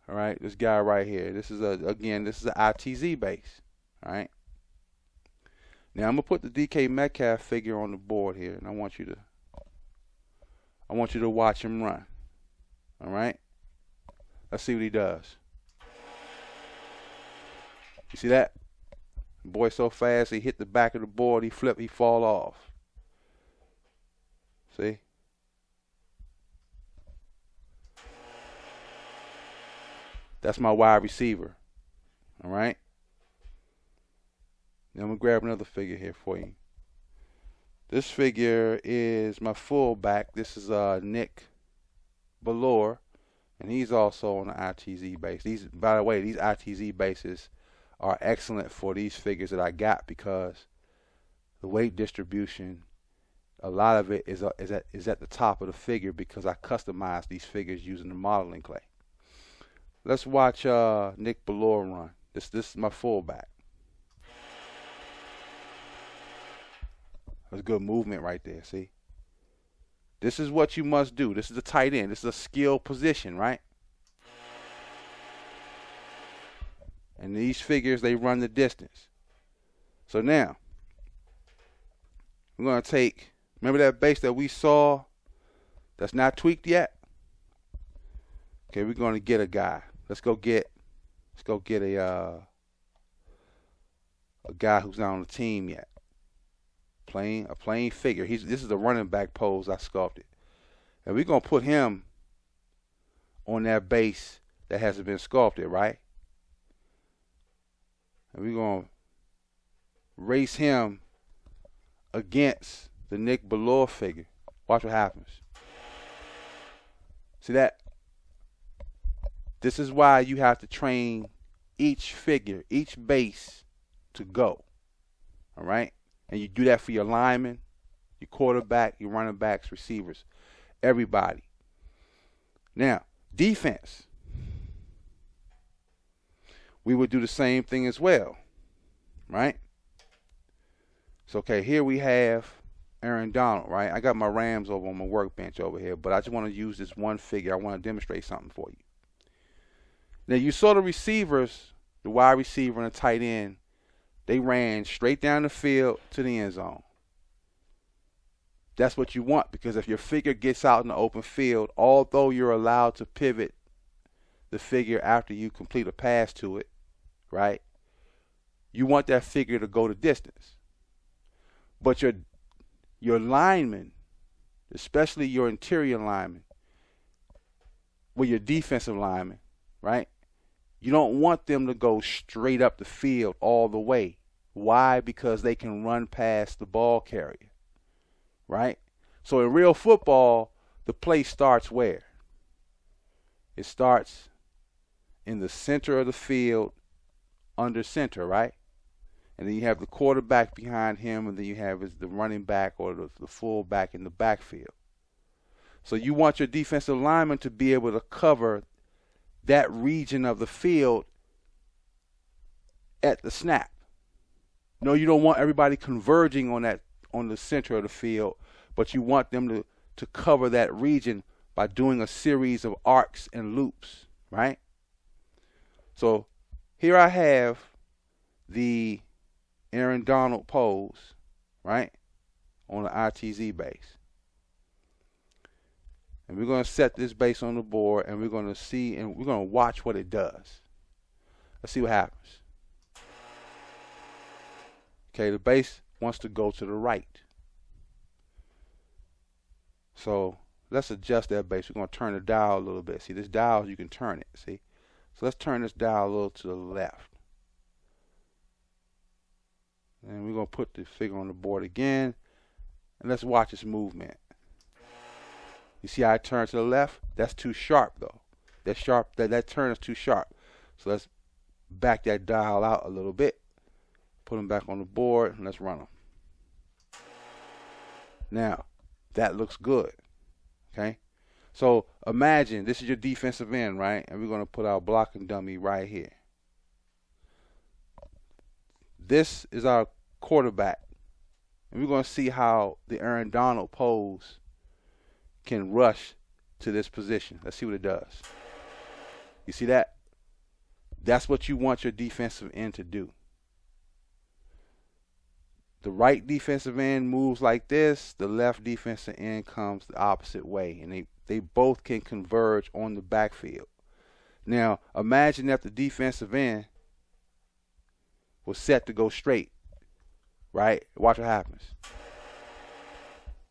All right, this guy right here. This is an ITZ base. All right. Now I'm gonna put the DK Metcalf figure on the board here, and I want you to watch him run. All right. Let's see what he does. You see that? Boy, so fast he hit the back of the board. He flip. He fall off. See? That's my wide receiver. All right. Now I'm going to grab another figure here for you. This figure is my fullback. This is Nick Ballore, and he's also on the ITZ base. By the way, these ITZ bases are excellent for these figures that I got, because the weight distribution, a lot of it is at the top of the figure, because I customized these figures using the modeling clay. Let's watch Nick Ballore run. This is my fullback. That's good movement right there, see? This is what you must do. This is the tight end. This is a skill position, right? And these figures, they run the distance. So now, we're going to take, remember that base that we saw that's not tweaked yet? Okay, we're going to get a guy. Let's go get a guy who's not on the team yet. A plain figure. This is the running back pose I sculpted. And we're going to put him on that base that hasn't been sculpted, right? And we're going to race him against the Nick Ballore figure. Watch what happens. See that? This is why you have to train each figure, each base to go. All right? And you do that for your linemen, your quarterback, your running backs, receivers, everybody. Now, defense. We would do the same thing as well, right? So, okay, here we have Aaron Donald, right? I got my Rams over on my workbench over here, but I just want to use this one figure. I want to demonstrate something for you. Now, you saw the receivers, the wide receiver and the tight end, they ran straight down the field to the end zone. That's what you want, because if your figure gets out in the open field, although you're allowed to pivot the figure after you complete a pass to it, right? You want that figure to go the distance. But your linemen, especially your interior linemen, well, your defensive linemen, right? You don't want them to go straight up the field all the way. Why? Because they can run past the ball carrier, right? So in real football, the play starts where? It starts in the center of the field, under center, right? And then you have the quarterback behind him, and then you have the running back or the fullback in the backfield. So you want your defensive lineman to be able to cover that region of the field at the snap. No, you don't want everybody converging on the center of the field, but you want them to cover that region by doing a series of arcs and loops, right? So here I have the Aaron Donald pose, right, on the ITZ base. And we're going to set this base on the board, and we're going to see, and we're going to watch what it does. Let's see what happens. Okay, the base wants to go to the right. So let's adjust that base. We're going to turn the dial a little bit. See, this dial, you can turn it, see? So let's turn this dial a little to the left. And we're going to put the figure on the board again. And let's watch its movement. You see how I turn to the left? That's too sharp, though. That sharp, that turn is too sharp. So let's back that dial out a little bit. Put them back on the board, and let's run them. Now, that looks good, okay? So imagine this is your defensive end, right? And we're going to put our blocking dummy right here. This is our quarterback. And we're going to see how the Aaron Donald pose can rush to this position. Let's see what it does. You see that? That's what you want your defensive end to do. The right defensive end moves like this. The left defensive end comes the opposite way. And they both can converge on the backfield. Now, imagine that the defensive end was set to go straight. Right? Watch what happens.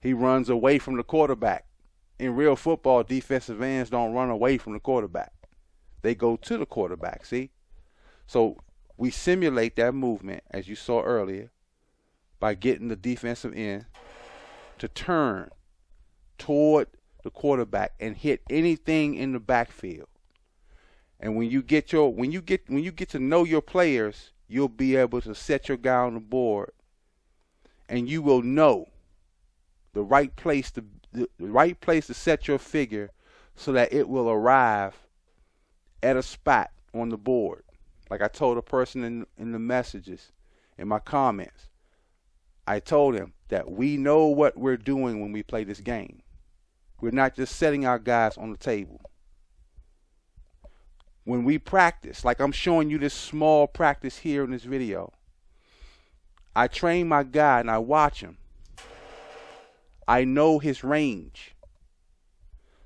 He runs away from the quarterback. In real football, defensive ends don't run away from the quarterback. They go to the quarterback, see? So we simulate that movement, as you saw earlier, by getting the defensive end to turn toward the quarterback and hit anything in the backfield. And when you get to know your players, you'll be able to set your guy on the board, and you will know the right place to set your figure so that it will arrive at a spot on the board. Like I told a person in the messages, in my comments, I told him that we know what we're doing when we play this game. We're not just setting our guys on the table. When we practice, like I'm showing you this small practice here in this video, I train my guy and I watch him. I know his range.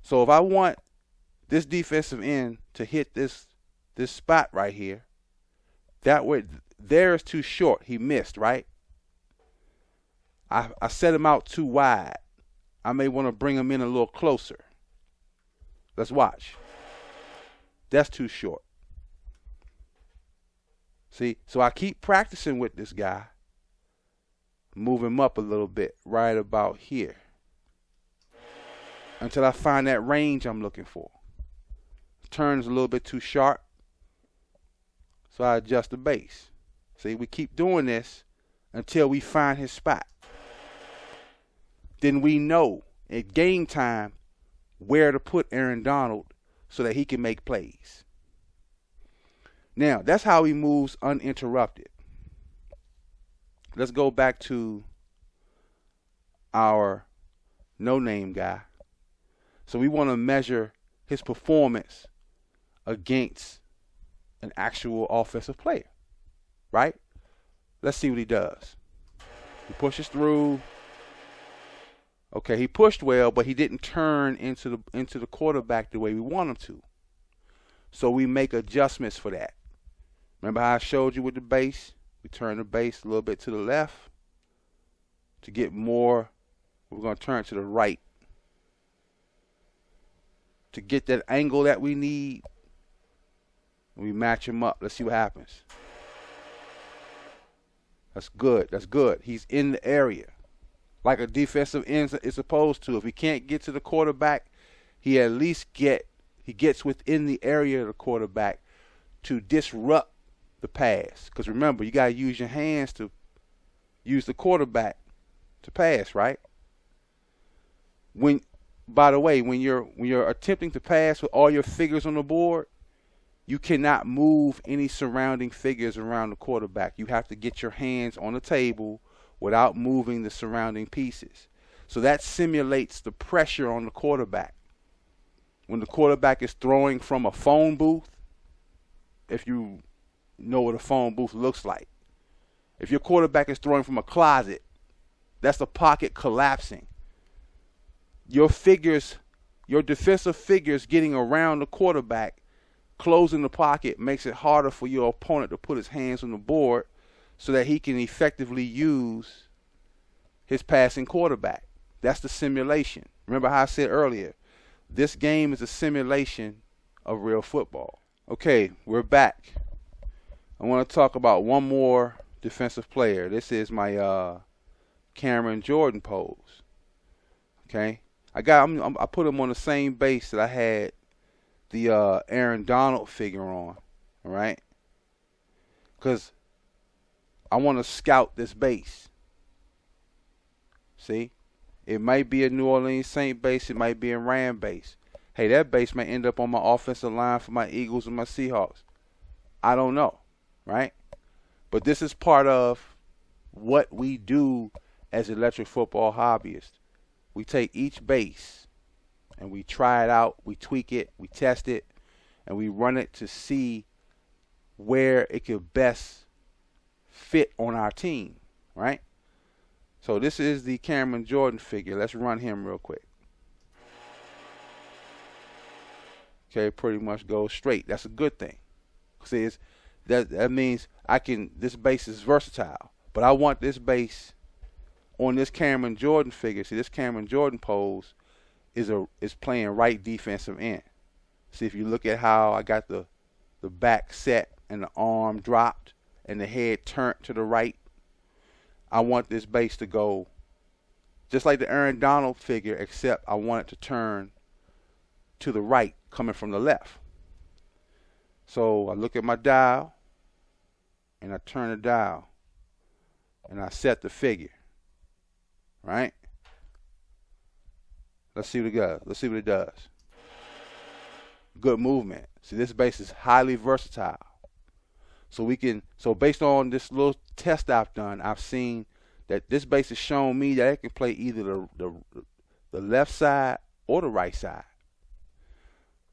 So if I want this defensive end to hit this spot right here, that way there is too short. He missed, right? I set him out too wide. I may want to bring him in a little closer. Let's watch. That's too short. See, so I keep practicing with this guy. Move him up a little bit, right about here, until I find that range I'm looking for. Turns a little bit too sharp, so I adjust the base. See, we keep doing this until we find his spot. Then we know at game time where to put Aaron Donald so that he can make plays. Now, that's how he moves uninterrupted. Let's go back to our no-name guy. So we want to measure his performance against an actual offensive player, right? Let's see what he does. He pushes through. Okay, he pushed well, but he didn't turn into the quarterback the way we want him to. So we make adjustments for that. Remember how I showed you with the base? We turn the base a little bit to the left to get more. We're going to turn to the right to get that angle that we need. We match him up. Let's see what happens. That's good. That's good. He's in the area like a defensive end is supposed to. If he can't get to the quarterback, he at least gets within the area of the quarterback to disrupt the pass. Because remember, you got to use your hands to use the quarterback to pass, right? By the way, when you're attempting to pass with all your figures on the board, you cannot move any surrounding figures around the quarterback. You have to get your hands on the table without moving the surrounding pieces. So that simulates the pressure on the quarterback. When the quarterback is throwing from a phone booth, if you know what a phone booth looks like. If your quarterback is throwing from a closet, that's the pocket collapsing. Your defensive figures getting around the quarterback closing the pocket makes it harder for your opponent to put his hands on the board so that he can effectively use his passing quarterback. That's the simulation. Remember how I said earlier, this game is a simulation of real football. Okay, we're back. I want to talk about one more defensive player. This is my Cameron Jordan pose. Okay, I put him on the same base that I had the Aaron Donald figure on. All right, because I want to scout this base. See, it might be a New Orleans Saint base, it might be a Ram base. Hey, that base may end up on my offensive line for my Eagles and my Seahawks. I don't know, right? But this is part of what we do as electric football hobbyists. We take each base and we try it out, we tweak it, we test it, and we run it to see where it could best fit on our team, right? So this is the Cameron Jordan figure. Let's run him real quick. Okay, pretty much goes straight. That's a good thing. See, that means this base is versatile. But I want this base on this Cameron Jordan figure. See, this Cameron Jordan pose is playing right defensive end. See, if you look at how I got the back set and the arm dropped and the head turned to the right, I want this base to go just like the Aaron Donald figure, except I want it to turn to the right, coming from the left. So I look at my dial, and I turn the dial, and I set the figure, right? Let's see what it does. Let's see what it does. Good movement. See, this base is highly versatile. So based on this little test I've done, I've seen that this base has shown me that it can play either the left side or the right side.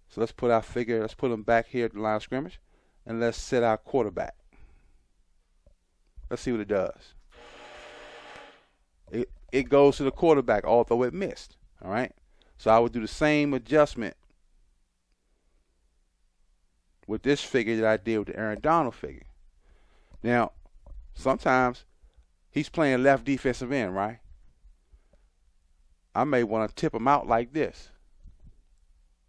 So let's put them back here at the line of scrimmage, and let's set our quarterback. Let's see what it does. It goes to the quarterback, although it missed. All right? So I would do the same adjustment with this figure that I did with the Aaron Donald figure. Now, sometimes he's playing left defensive end, right? I may want to tip him out like this.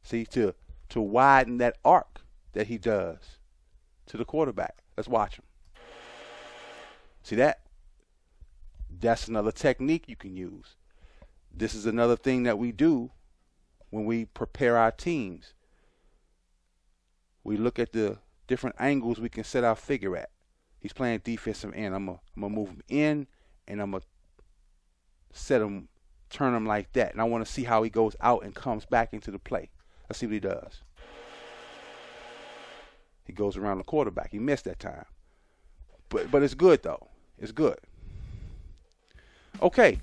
See, to widen that arc that he does to the quarterback. Let's watch him. See that? That's another technique you can use. This is another thing that we do when we prepare our teams. We look at the different angles we can set our figure at. He's playing defensive end. I'm gonna move him in, and I'm gonna turn him like that. And I want to see how he goes out and comes back into the play. Let's see what he does. He goes around the quarterback. He missed that time. But it's good though. It's good. Okay.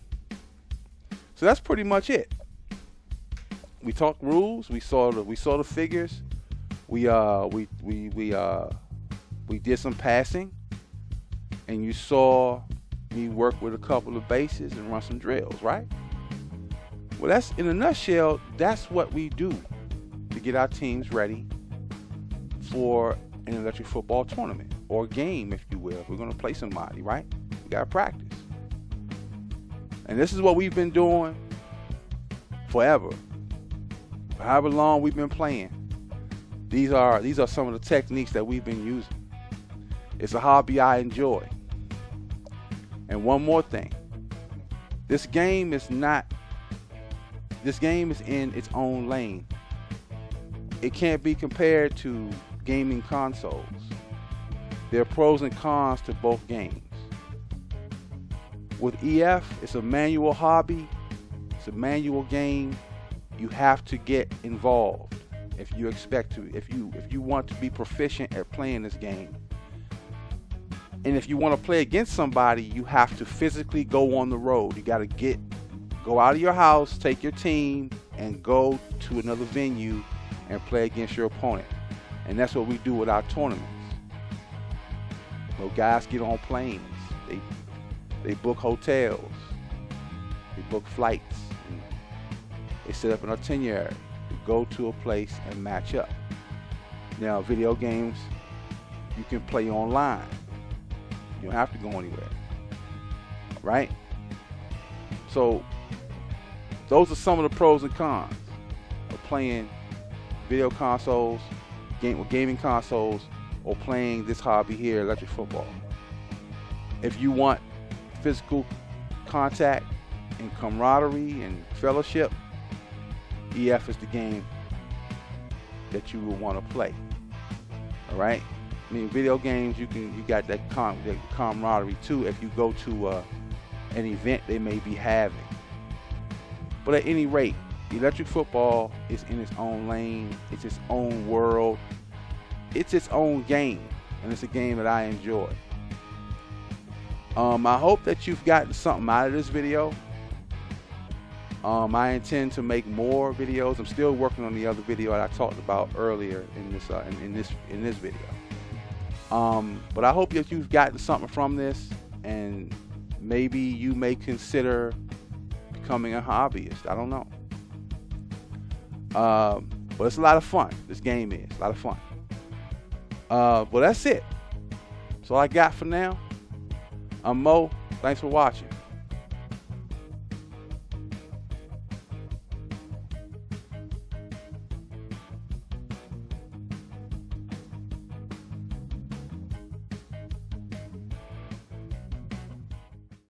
So that's pretty much it. We talked rules. We saw the figures. We did some passing, and you saw me work with a couple of bases and run some drills, right? Well, that's in a nutshell. That's what we do to get our teams ready for an electric football tournament or game, if you will. If we're going to play somebody, right? We got to practice, and this is what we've been doing forever. For however long we've been playing. These are some of the techniques that we've been using. It's a hobby I enjoy. And one more thing. This game is in its own lane. It can't be compared to gaming consoles. There are pros and cons to both games. With EF, it's a manual hobby. It's a manual game. You have to get involved. If you expect to, if you want to be proficient at playing this game. And if you want to play against somebody, you have to physically go on the road. You got to go out of your house, take your team, and go to another venue and play against your opponent. And that's what we do with our tournaments. Guys get on planes. They book hotels. They book flights. And they set up an itinerary. Go to a place and match up. Now, video games you can play online. You don't have to go anywhere, right? So those are some of the pros and cons of playing video consoles, gaming consoles, or playing this hobby here, electric football. If you want physical contact and camaraderie and fellowship, EF is the game that you will want to play. All right. I mean, video games, you got that camaraderie too if you go to an event they may be having. But at any rate, electric football is in its own lane. It's its own world. It's its own game, and it's a game that I enjoy. I hope that you've gotten something out of this video. I intend to make more videos. I'm still working on the other video that I talked about earlier in this video. But I hope that you've gotten something from this, and maybe you may consider becoming a hobbyist. I don't know. But it's a lot of fun. This game is a lot of fun. Well, that's it. That's all I got for now. I'm Mo. Thanks for watching.